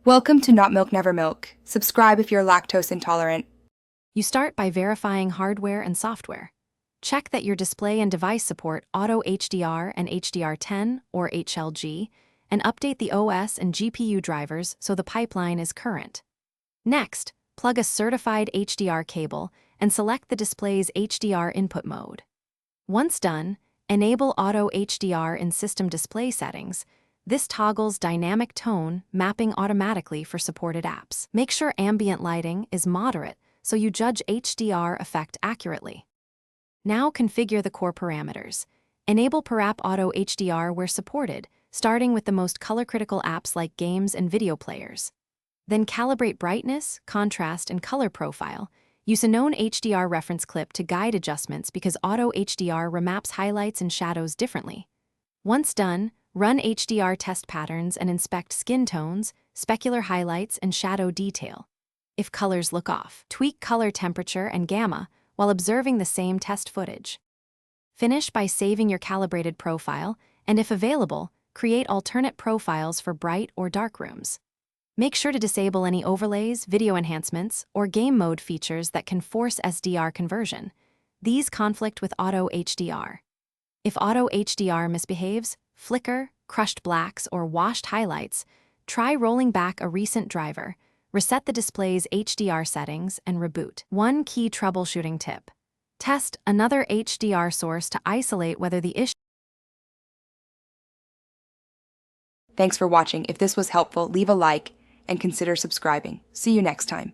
Welcome to Not Milk Never Milk. Subscribe if you're lactose intolerant. You start by verifying hardware and software. Check that your display and device support Auto HDR and HDR10 or HLG, and update the OS and GPU drivers so the pipeline is current. Next, plug a certified HDR cable and select the display's HDR input mode. Once done, enable Auto HDR in System Display Settings. This toggles dynamic tone, mapping automatically for supported apps. Make sure ambient lighting is moderate so you judge HDR effect accurately. Now configure the core parameters. Enable PerApp Auto HDR where supported, starting with the most color-critical apps like games and video players. Then calibrate brightness, contrast, and color profile. Use a known HDR reference clip to guide adjustments because Auto HDR remaps highlights and shadows differently. Once done, run HDR test patterns and inspect skin tones, specular highlights, and shadow detail. If colors look off, tweak color temperature and gamma while observing the same test footage. Finish by saving your calibrated profile, and if available, create alternate profiles for bright or dark rooms. Make sure to disable any overlays, video enhancements, or game mode features that can force SDR conversion. These conflict with Auto HDR. If Auto HDR misbehaves, flicker, crushed blacks, or washed highlights, try rolling back a recent driver, reset the display's HDR settings, and reboot. One key troubleshooting tip: test another HDR source to isolate whether the issue. Thanks for watching. If this was helpful, leave a like and consider subscribing. See you next time.